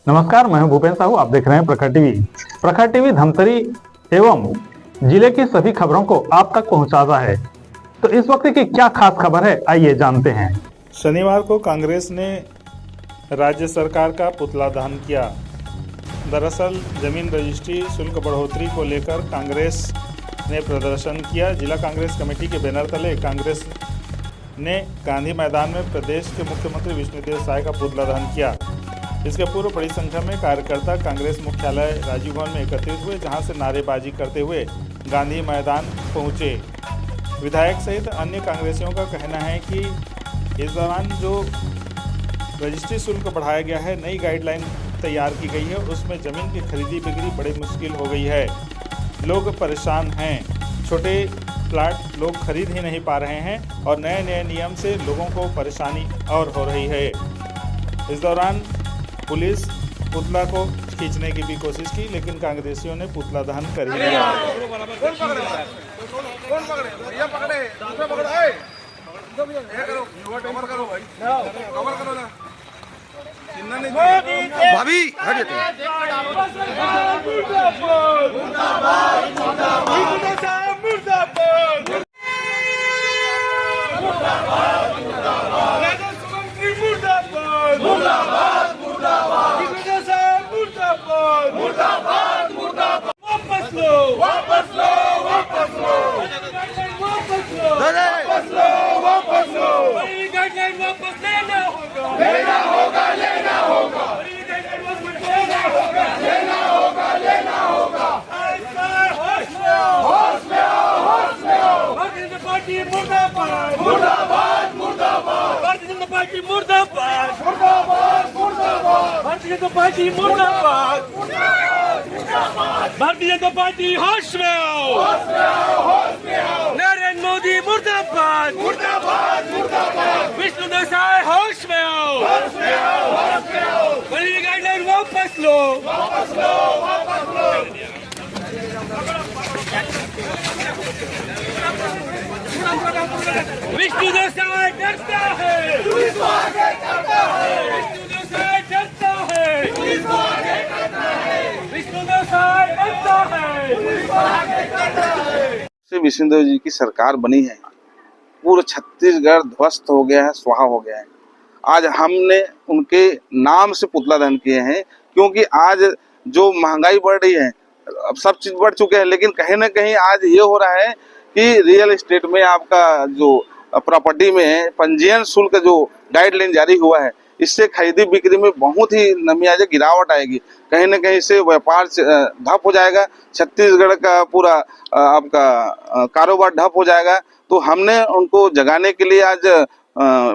नमस्कार, मैं हूं भूपेन साहू। आप देख रहे हैं प्रखर टीवी। प्रखर टीवी धमतरी एवं जिले की सभी खबरों को आप तक पहुंचाता है। तो इस वक्त की क्या खास खबर है, आइए जानते हैं। शनिवार को कांग्रेस ने राज्य सरकार का पुतला दहन किया। दरअसल जमीन रजिस्ट्री शुल्क बढ़ोतरी को लेकर कांग्रेस ने प्रदर्शन किया। जिला कांग्रेस कमेटी के बैनर तले कांग्रेस ने गांधी मैदान में प्रदेश के मुख्यमंत्री विष्णुदेव साय का पुतला दहन किया। इसके पूर्व बड़ी संख्या में कार्यकर्ता कांग्रेस मुख्यालय राजीव भवन में एकत्रित हुए, जहां से नारेबाजी करते हुए गांधी मैदान पहुंचे। विधायक सहित अन्य कांग्रेसियों का कहना है कि इस दौरान जो रजिस्ट्री शुल्क बढ़ाया गया है, नई गाइडलाइन तैयार की गई है, उसमें ज़मीन की खरीदी बिक्री बड़ी मुश्किल हो गई है। लोग परेशान हैं, छोटे प्लाट लोग खरीद ही नहीं पा रहे हैं और नए नए नियम से लोगों को परेशानी और हो रही है। इस दौरान पुलिस पुतला को खींचने की भी कोशिश की, लेकिन कांग्रेसियों ने पुतला दहन कर ही दिया। भाभी मुर्दाबाद मुर्दाबाद भारतीय जनता पार्टी मुर्दाबाद मुर्दाबाद मुर्दाबाद भारतीय जनता पार्टी मुर्दाबाद भारतीय जनता पार्टी होश में आओ नरेंद्र मोदी मुर्दाबाद मुर्दाबाद मुर्दाबाद विष्णुदेव साय होश में आओ बड़ी गाइडलाइन वापस लो विष्णुदेव साय डरता है, पुलिस को आगे करता है, विष्णुदेव साय डरता है, पुलिस को आगे करता है, विष्णुदेव साय डरता है, पुलिस को आगे करता है। से विष्णुदेव जी की सरकार बनी है, पूरा छत्तीसगढ़ ध्वस्त हो गया है, स्वाहा हो गया है। आज हमने उनके नाम से पुतला दहन किए हैं, क्योंकि आज जो महंगाई बढ़ रही है, अब सब चीज बढ़ चुके हैं, लेकिन कहीं ना कहीं आज ये हो रहा है कि रियल एस्टेट में आपका जो प्रॉपर्टी में पंजीयन शुल्क जो गाइडलाइन जारी हुआ है, इससे खरीदी बिक्री में बहुत ही नमी आ जाएगी, गिरावट आएगी। कहीं ना कहीं से व्यापार ठप हो जाएगा, छत्तीसगढ़ का पूरा आपका कारोबार ठप हो जाएगा। तो हमने उनको जगाने के लिए आज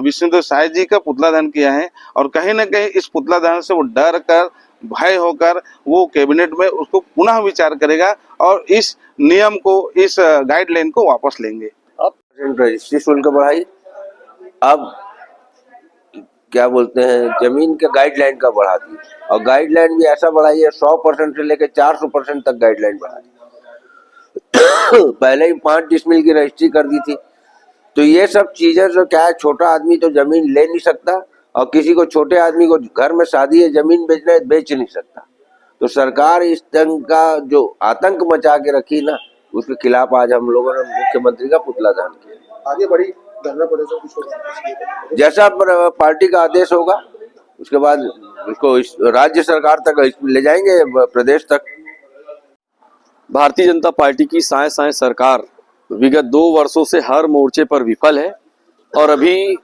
विष्णुदेव साय जी का पुतला दहन किया है, और कहीं ना कहीं इस पुतला दहन से वो डर कर, भय होकर वो कैबिनेट में उसको पुनः विचार करेगा और इस नियम को, इस गाइडलाइन को वापस लेंगे। अब रजिस्ट्री शुल्क बढ़ाई, अब क्या बोलते हैं जमीन के गाइडलाइन का बढ़ा दी, और गाइडलाइन भी ऐसा बढ़ाई है 100% से लेकर 400% तक गाइडलाइन बढ़ाई। पहले ही 5 डिसमिल की रजिस्ट्री कर दी थी। तो ये सब चीजें जो क्या है, छोटा आदमी तो जमीन ले नहीं सकता, और किसी को, छोटे आदमी को घर में शादी है, जमीन बेचना है, बेच नहीं सकता। तो सरकार इस ढंग का जो आतंक मचा के रखी ना, उसके खिलाफ आज हम लोगों ने मुख्यमंत्री का पुतला दहन किया। आगे बड़ी धरना प्रदर्शन कुछ होगा, जैसा पार्टी का आदेश होगा उसके बाद उसको राज्य सरकार तक ले जाएंगे, प्रदेश तक। भारतीय जनता पार्टी की साय साय सरकार विगत 2 वर्षों से हर मोर्चे पर विफल है, और अभी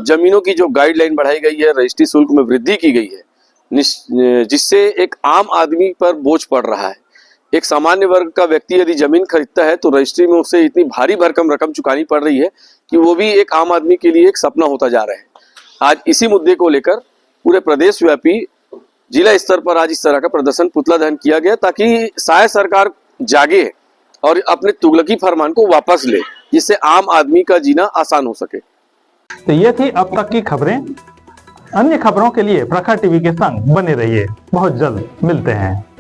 जमीनों की जो गाइडलाइन बढ़ाई गई है, रजिस्ट्री शुल्क में वृद्धि की गई है, जिससे एक आम आदमी पर बोझ पड़ रहा है। एक सामान्य वर्ग का व्यक्ति यदि जमीन खरीदता है तो रजिस्ट्री में उसे इतनी भारी भरकम रकम चुकानी पड़ रही है कि वो भी एक आम आदमी के लिए एक सपना होता जा रहा है। आज इसी मुद्दे को लेकर पूरे प्रदेश व्यापी जिला स्तर पर आज इस तरह का प्रदर्शन, पुतला दहन किया गया, ताकि साय सरकार जागे और अपने तुगलकी फरमान को वापस ले, जिससे आम आदमी का जीना आसान हो सके। तो ये थी अब तक की खबरें। अन्य खबरों के लिए प्रखर टीवी के संग बने रहिए। बहुत जल्द मिलते हैं।